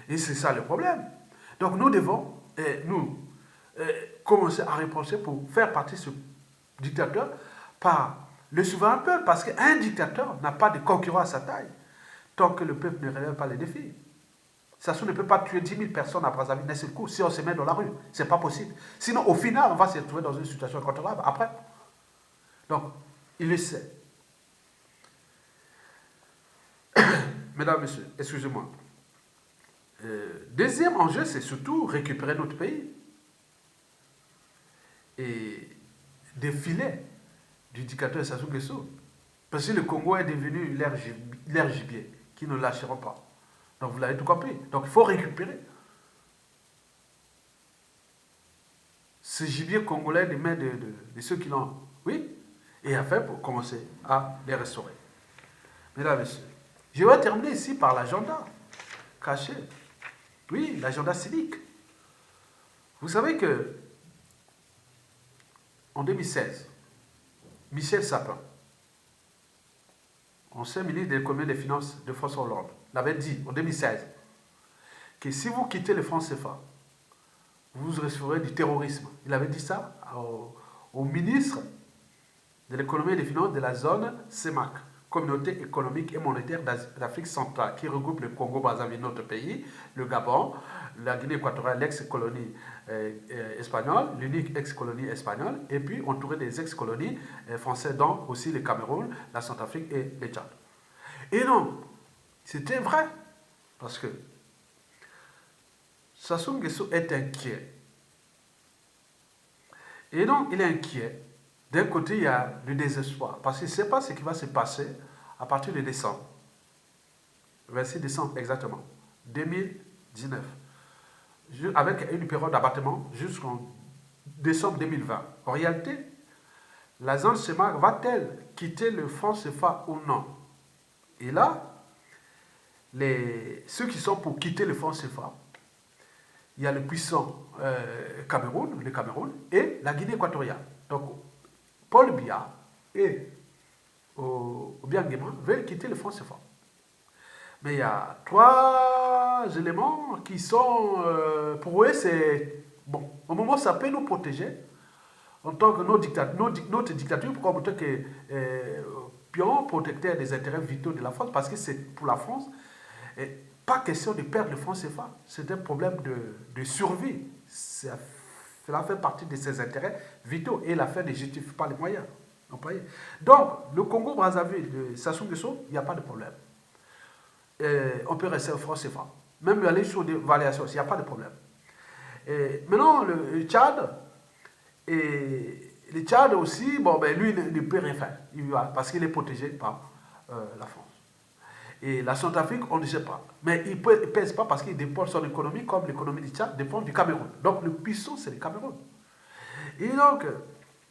Et c'est ça le problème. Donc nous devons, commencer à reprocher pour faire partie de ce dictateur par le souverain peuple. Parce qu'un dictateur n'a pas de concurrent à sa taille tant que le peuple ne relève pas les défis. Sassou ne peut pas tuer 10 000 personnes à Brazzaville d'un seul coup si on se met dans la rue. Ce n'est pas possible. Sinon, au final, on va se retrouver dans une situation incontrôlable après. Donc, il le sait. Mesdames, Messieurs, excusez-moi. Deuxième enjeu, c'est surtout récupérer notre pays et défiler du dictateur Sassou Nguesso. Parce que le Congo est devenu l'air gibier, qui ne lâcheront pas. Donc vous l'avez tout compris. Donc il faut récupérer ce gibier congolais des mains de ceux qui l'ont. Oui. Et enfin, pour commencer à les restaurer. Mesdames et messieurs, je vais terminer ici par l'agenda caché. Oui, l'agenda civique. Vous savez que en 2016, Michel Sapin, ancien ministre de l'économie et des finances de François Hollande, l'avait dit en 2016 que si vous quittez le franc CFA, vous recevrez du terrorisme. Il avait dit ça au ministre de l'économie et des finances de la zone CEMAC, Communauté économique et monétaire d'Afrique centrale, qui regroupe le Congo-Brazzaville, notre pays, le Gabon, la Guinée équatoriale, l'ex-colonie espagnole, l'unique ex-colonie espagnole, et puis entouré des ex-colonies françaises, dont aussi le Cameroun, la Centrafrique et le Tchad. Et non, c'était vrai, parce que Sassou Nguesso est inquiet. Et donc, il est inquiet. D'un côté, il y a le désespoir, parce qu'il ne sait pas ce qui va se passer à partir de décembre. 26 décembre exactement, 2019. Avec une période d'abattement jusqu'en décembre 2020. En réalité, la zone CEMAC va-t-elle quitter le franc CFA ou non? Et là, ceux qui sont pour quitter le franc CFA, il y a le puissant Cameroun, le Cameroun, et la Guinée équatoriale. Donc, Paul Biya et Obiangema veulent quitter le franc CFA. Mais il y a trois éléments qui sont, pour eux, c'est bon. Au moment où ça peut nous protéger, en tant que notre dictature, comme en tant que pion protecteur des intérêts vitaux de la France, parce que c'est pour la France, pas question de perdre le franc CFA. C'est un problème de survie. Cela fait partie de ses intérêts vitaux et l'affaire ne justifie pas les moyens employés. Donc, le Congo-Brazzaville de Sassou Nguesso, il n'y a pas de problème. On peut rester au franc CFA. Même aller sur des variations, il n'y a pas de problème. Maintenant, le Tchad, le Tchad aussi, bon, ben, lui ne peut rien faire. Parce qu'il est protégé par la France. Et la Centrafrique, on ne sait pas. Mais il ne pèse pas parce qu'il dépend son économie, comme l'économie du Tchad dépend du Cameroun. Donc le puissant, c'est le Cameroun. Et donc,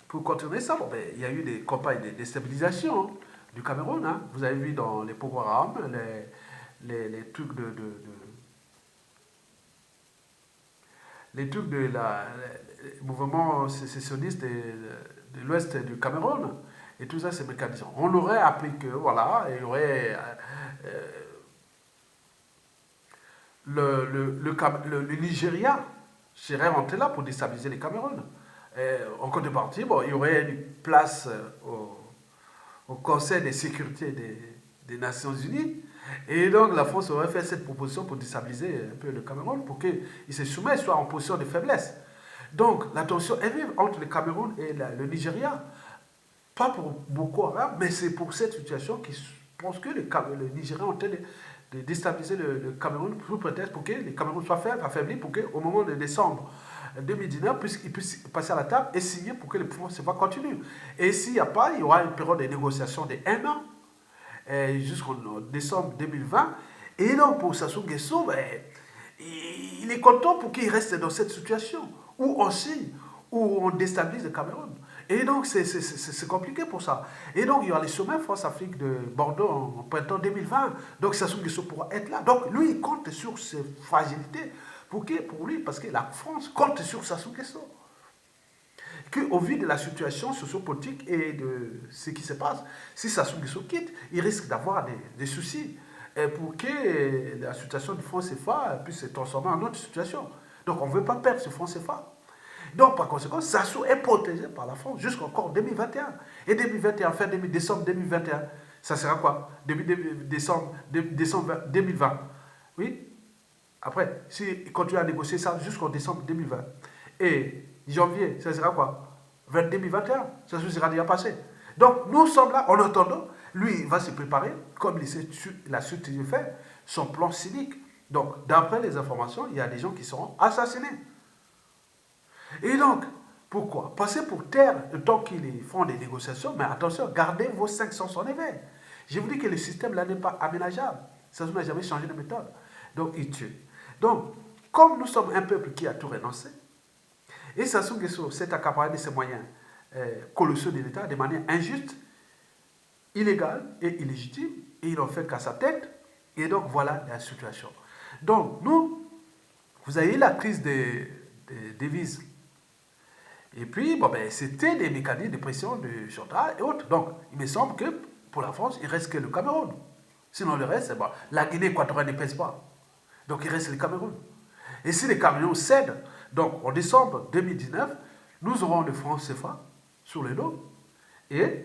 pour continuer ça, bon, ben, il y a eu des campagnes de déstabilisation du Cameroun. Hein. Vous avez vu dans les programmes, les trucs les mouvements sécessionnistes de l'ouest du Cameroun. Et tout ça, c'est mécanisme. On aurait appris que, voilà, il y aurait le Nigeria serait rentré là pour déstabiliser les Cameroun. En contrepartie, bon, il y aurait une place au Conseil de sécurité des Nations Unies. Et donc, la France aurait fait cette proposition pour déstabiliser un peu le Cameroun, pour qu'il se soumette, soit en position de faiblesse. Donc, la tension est vive entre le Cameroun et le Nigeria. Pas pour Boko Haram, mais c'est pour cette situation qui pense que le Nigeria est en train de déstabiliser le Cameroun, sous prétexte pour que le Cameroun soit affaibli, pour qu'au moment de décembre 2019, il puisse passer à la table et signer pour que le pouvoir se continue. Et s'il n'y a pas, il y aura une période de négociation de 1 an, jusqu'en décembre 2020. Et donc, pour Sassou Nguesso, ben, il est content pour qu'il reste dans cette situation, où on signe, où on déstabilise le Cameroun. Et donc, c'est compliqué pour ça. Et donc, il y aura les sommets France-Afrique de Bordeaux en printemps 2020. Donc, Sassou Nguesso pourra être là. Donc, lui, il compte sur ses fragilités. Pour lui, parce que la France compte sur Sassou Nguesso. Qu'au vu de la situation sociopolitique et de ce qui se passe, si Sassou Nguesso quitte, il risque d'avoir des soucis pour que la situation du franc CFA puisse se transformer en autre situation. Donc, on ne veut pas perdre ce franc CFA. Donc, par conséquent, Sassou est protégé par la France jusqu'encore 2021. Et 2021, fin décembre 2021, ça sera quoi? Décembre 2020. Oui? Après, s'il continue à négocier ça jusqu'en décembre 2020. Et janvier, ça sera quoi? Vers 2021. Ça sera déjà passé. Donc, nous sommes là, en attendant. Lui, il va se préparer, comme la suite du fait, son plan cynique. Donc, d'après les informations, il y a des gens qui seront assassinés. Et donc, pourquoi? Passer pour terre le temps qu'ils font des négociations, mais attention, gardez vos 500 en éveil. Je vous dis que le système là n'est pas aménageable. Ça n'a jamais changé de méthode. Donc, il tue. Donc, comme nous sommes un peuple qui a tout renoncé, et Sassou Nguesso s'est accaparé de ses moyens colossaux de l'État de manière injuste, illégale et illégitime, et il n'en fait qu'à sa tête, et donc voilà la situation. Donc, nous, vous avez eu la crise des devises. Et puis, bon, ben, c'était des mécanismes de pression, de chantage et autres. Donc, il me semble que pour la France, il reste que le Cameroun. Sinon, le reste, bon, la Guinée équatoriale ne pèse pas. Donc, il reste le Cameroun. Et si le Cameroun cède, Donc, en décembre 2019, nous aurons le franc CFA sur le dos et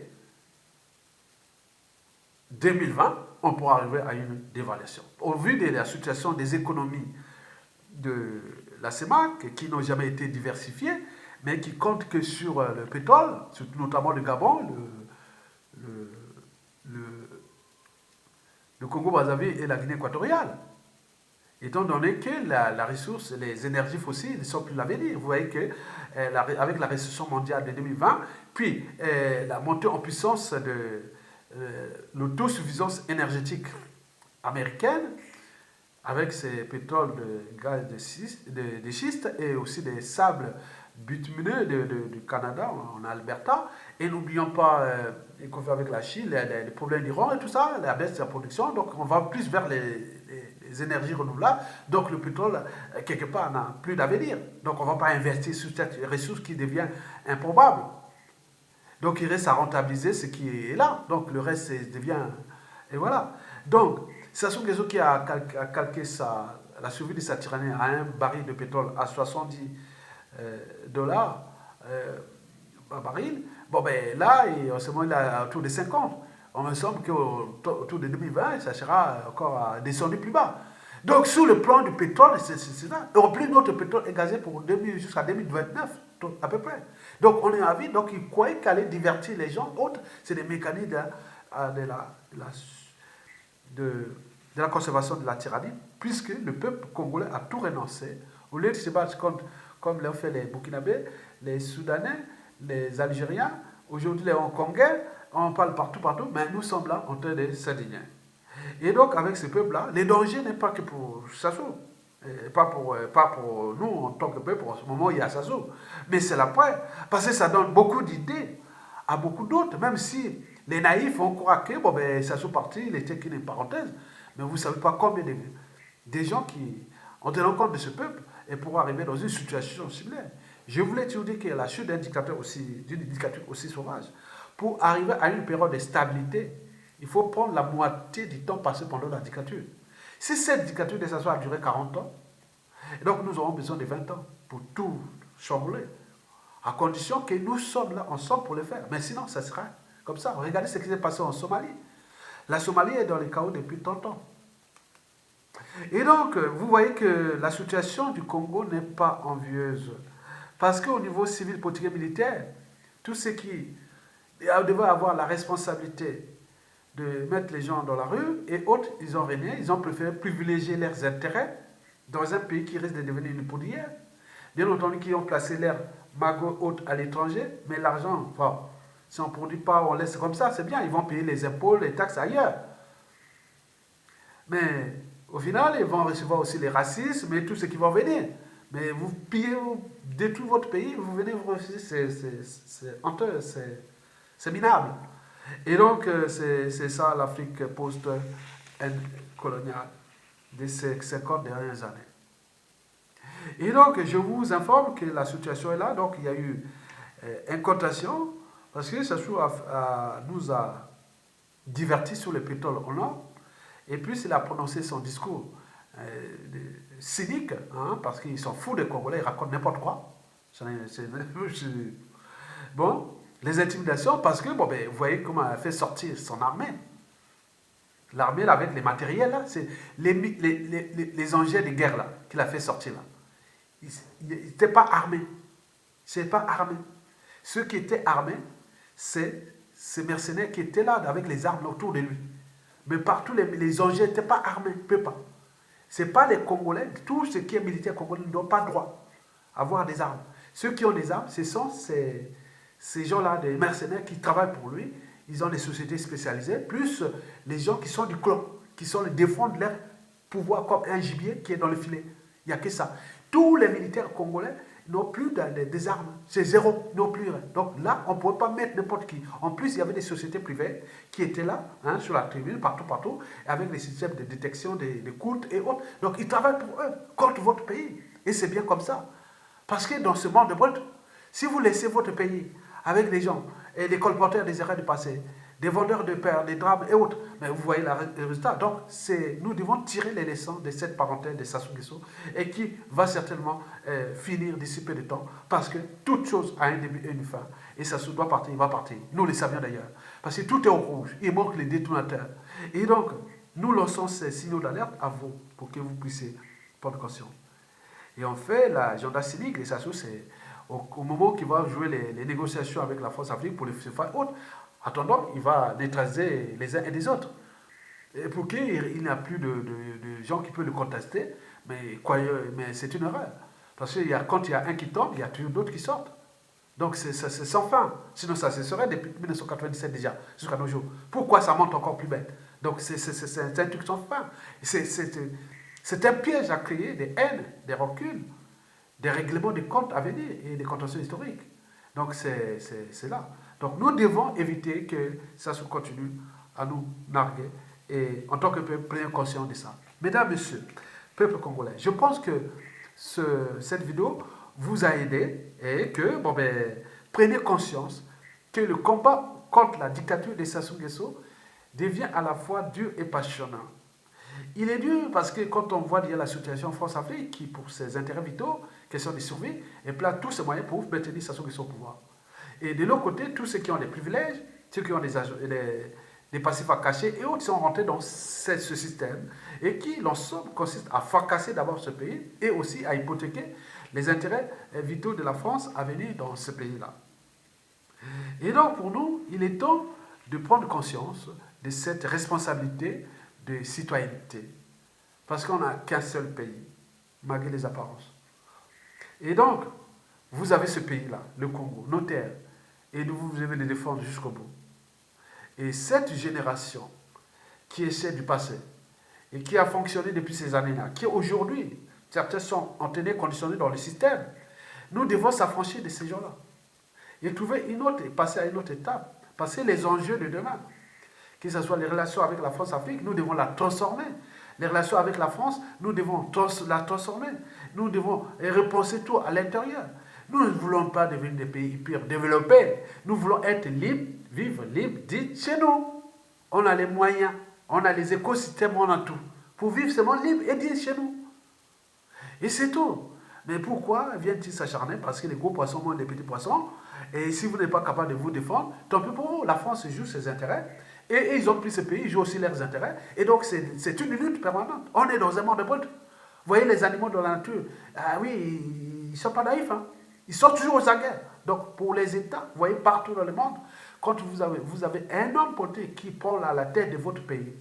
2020, on pourra arriver à une dévaluation. Au vu de la situation des économies de la CEMAC, qui n'ont jamais été diversifiées, mais qui comptent que sur le pétrole, notamment le Gabon, le, le Congo-Brazzaville et la Guinée équatoriale. Étant donné que la ressource, les énergies fossiles ne sont plus l'avenir. Vous voyez que avec la récession mondiale de 2020, puis la montée en puissance de l'autosuffisance énergétique américaine, avec ses pétroles de gaz de schiste et aussi des sables bitumineux du Canada, en Alberta. Et n'oublions pas, qu'on fait avec la Chine, les problèmes d'Iran et tout ça, la baisse de la production. Donc on va plus vers les énergies renouvelables. Donc le pétrole, quelque part, n'a plus d'avenir. Donc on ne va pas investir sur cette ressource qui devient improbable. Donc il reste à rentabiliser ce qui est là. Donc le reste devient... Et voilà. Donc, Sassou Nguesso qui a calqué la survie de sa tyrannie à un baril de pétrole à 70 dollars par baril, bon ben là, en ce moment, il est autour de 50. On me semble qu'autour de 2020, ça sera encore descendu plus bas. Donc, sur le plan du pétrole, c'est ça. En plus, notre pétrole est gazé jusqu'à 2029, à peu près. Donc, on est à vie. Donc, ils croyaient qu'aller divertir les gens. Autres, c'est des mécanismes de la conservation de la tyrannie, puisque le peuple congolais a tout renoncé. Au lieu de se battre comme l'ont fait les Burkinabés, les Soudanais, les Algériens, aujourd'hui les Hongkongais, on parle partout, mais nous sommes là en train de s'indigner. Et donc, avec ce peuple-là, les dangers n'est pas que pour Sassou, pas pour nous en tant que peuple, en ce moment il y a Sassou, mais c'est l'après, parce que ça donne beaucoup d'idées à beaucoup d'autres, même si les naïfs vont croire que bon, ben, Sassou parti, il était qu'une parenthèse, mais vous ne savez pas combien de gens qui ont tenu compte de ce peuple et pourront arriver dans une situation similaire. Je voulais te dire que la chute d'une dictature aussi sauvage, pour arriver à une période de stabilité, il faut prendre la moitié du temps passé pendant la dictature. Si cette dictature de Sassou a duré 40 ans, et donc nous aurons besoin de 20 ans pour tout chambouler, à condition que nous sommes là ensemble pour le faire. Mais sinon, ça sera comme ça. Regardez ce qui s'est passé en Somalie. La Somalie est dans les chaos depuis 30 ans. Et donc, vous voyez que la situation du Congo n'est pas envieuse. Parce qu'au niveau civil, politique et militaire, tous ceux qui devaient avoir la responsabilité de mettre les gens dans la rue et autres, ils ont régné, ils ont préféré privilégier leurs intérêts dans un pays qui risque de devenir une poudrière. Bien entendu, qu'ils ont placé leurs magots autres à l'étranger, mais l'argent, enfin, si on ne produit pas, on laisse comme ça, c'est bien, ils vont payer les impôts, les taxes ailleurs. Mais au final, ils vont recevoir aussi les racismes et tout ce qui va venir. Mais vous pillez, vous détruisez votre pays, vous venez vous refuser, c'est honteux, c'est minable. Et donc, c'est ça l'Afrique post-coloniale de ces 50 dernières années. Et donc, je vous informe que la situation est là. Donc, il y a eu incantation, parce que Sassou nous a divertis sur le pétrole au nord. Et puis, il a prononcé son discours cynique, hein, parce qu'ils sont fous des Congolais, ils racontent n'importe quoi. Bon, les intimidations, parce que, bon, ben, vous voyez comment elle a fait sortir son armée. L'armée, là, avec les matériels, là, c'est les engins de guerre, là, qu'il a fait sortir, là. Ils n'étaient pas armés. C'est pas armé. Ceux qui étaient armés, c'est ces mercenaires qui étaient là, avec les armes autour de lui. Mais partout, les engins n'étaient pas armés, ne peuvent pas. Ce n'est pas les Congolais, tout ce qui est militaire congolais n'ont pas droit à avoir des armes. Ceux qui ont des armes, ce sont ces gens-là, des mercenaires qui travaillent pour lui. Ils ont des sociétés spécialisées, plus les gens qui sont du clan, qui sont les défendent leur pouvoir comme un gibier qui est dans le filet. Il n'y a que ça. Tous les militaires congolais n'ont plus des armes. C'est zéro, n'ont plus rien. Donc là, on ne pouvait pas mettre n'importe qui. En plus, il y avait des sociétés privées qui étaient là, hein, sur la tribune, partout, avec les systèmes de détection des cultes et autres. Donc ils travaillent pour eux, contre votre pays. Et c'est bien comme ça. Parce que dans ce monde de brut, si vous laissez votre pays avec des gens et des colporteurs des erreurs du passé, des vendeurs de perles, des drames et autres. Mais vous voyez le résultat. Donc, nous devons tirer les leçons de cette parenthèse de Sassou Nguesso et qui va certainement finir d'ici peu de temps parce que toute chose a un début et une fin. Et Sassou doit partir, il va partir. Nous le savions d'ailleurs. Parce que tout est au rouge. Il manque les détonateurs. Et donc, nous lançons ces signaux d'alerte à vous pour que vous puissiez prendre conscience. Et on fait l'agenda cynique et Sassou, c'est au moment qu'il va jouer les négociations avec la France-Afrique pour les faire autres. Attendant, il va neutraliser les uns et les autres. Et pour qu'il n'y a plus de gens qui peuvent le contester, mais c'est une erreur. Parce que quand il y a un qui tombe, il y a toujours d'autres qui sortent. Donc c'est sans fin. Sinon ça se serait depuis 1997 déjà, jusqu'à nos jours. Pourquoi ça monte encore plus bête? Donc c'est un truc sans fin. C'est un piège à créer des haines, des reculs, des règlements de comptes à venir et des contentieux historiques. Donc c'est là. Donc nous devons éviter que ça se continue à nous narguer et en tant que peuple, prenons conscience de ça. Mesdames, Messieurs, peuple congolais, je pense que cette vidéo vous a aidé et que, prenez conscience que le combat contre la dictature de Sassou Nguesso devient à la fois dur et passionnant. Il est dur parce que quand on voit la situation France-Afrique, qui pour ses intérêts vitaux, question de survie, emploie tous ses moyens pour maintenir Sassou Nguesso au pouvoir. Et de l'autre côté, tous ceux qui ont des privilèges, ceux qui ont des passifs à cacher et autres sont rentrés dans ce système et qui, l'ensemble, consiste à fracasser d'abord ce pays et aussi à hypothéquer les intérêts vitaux de la France à venir dans ce pays-là. Et donc, pour nous, il est temps de prendre conscience de cette responsabilité de citoyenneté. Parce qu'on n'a qu'un seul pays, malgré les apparences. Et donc, vous avez ce pays-là, le Congo, nos terres, et vous devez les défendre jusqu'au bout. Et cette génération qui essaie du passé et qui a fonctionné depuis ces années-là, qui aujourd'hui, certains sont entraînés, conditionnés dans le système, nous devons s'affranchir de ces gens-là et trouver une autre, passer à une autre étape, passer les enjeux de demain. Que ce soit les relations avec la France-Afrique, nous devons la transformer. Les relations avec la France, nous devons la transformer. Nous devons repenser tout à l'intérieur. Nous ne voulons pas devenir des pays hyper développés. Nous voulons être libres, vivre libres, dit chez nous. On a les moyens, on a les écosystèmes, on a tout. Pour vivre seulement libre et dit chez nous. Et c'est tout. Mais pourquoi viennent-ils s'acharner? Parce que les gros poissons mangent les petits poissons. Et si vous n'êtes pas capable de vous défendre, tant pis pour vous. La France joue ses intérêts. Et ils ont pris ce pays, ils jouent aussi leurs intérêts. Et donc, c'est une lutte permanente. On est dans un monde de brut. Vous voyez les animaux dans la nature. Ah oui, ils ne sont pas naïfs. Hein. Ils sont toujours aux aguets. Donc, pour les États, vous voyez partout dans le monde, quand vous avez un homme politique qui prend à la tête de votre pays,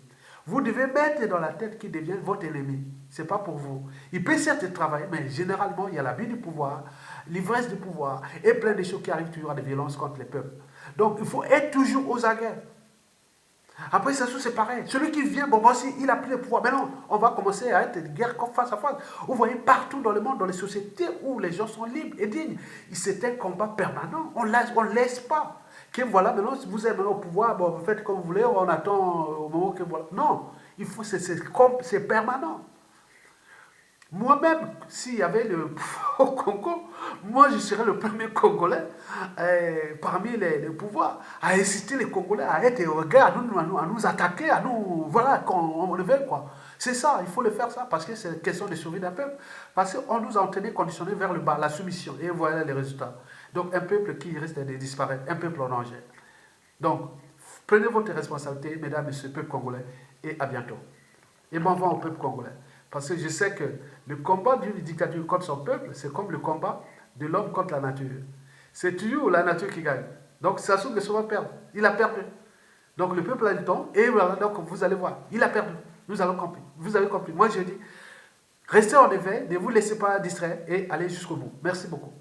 vous devez mettre dans la tête qu'il devient votre ennemi. Ce n'est pas pour vous. Il peut certes travailler, mais généralement, il y a l'abus du pouvoir, l'ivresse du pouvoir, et plein de choses qui arrivent toujours à des violences contre les peuples. Donc, il faut être toujours aux aguets. Après, Sassou, c'est pareil. Celui qui vient, voici, il a pris le pouvoir. Mais non, on va commencer à être une guerre face à face. Vous voyez, partout dans le monde, dans les sociétés où les gens sont libres et dignes, c'est un combat permanent. On ne laisse pas. Que voilà, maintenant, si vous êtes maintenant au pouvoir, vous faites comme vous voulez, on attend au moment que voilà. Non, c'est permanent. Moi-même, s'il y avait le pouvoir au Congo, moi je serais le premier Congolais parmi les pouvoirs à inciter les Congolais à être au regard, à nous attaquer, à nous, voilà, quand on le veut, quoi. C'est ça, il faut le faire ça, parce que c'est une question de survie d'un peuple. Parce qu'on nous a entraînés, conditionnés vers le bas, la soumission, et voilà les résultats. Donc un peuple qui risque de disparaître, un peuple en danger. Donc, prenez votre responsabilité, mesdames et messieurs, peuple congolais, et à bientôt. Et bon vent au peuple congolais. Parce que je sais que le combat d'une dictature contre son peuple, c'est comme le combat de l'homme contre la nature. C'est toujours la nature qui gagne. Donc Sassou Nguesso va perdre. Il a perdu. Donc le peuple a le temps, et voilà, donc vous allez voir, il a perdu. Nous avons compris. Vous avez compris. Moi je dis, restez en éveil, ne vous laissez pas distraire et allez jusqu'au bout. Merci beaucoup.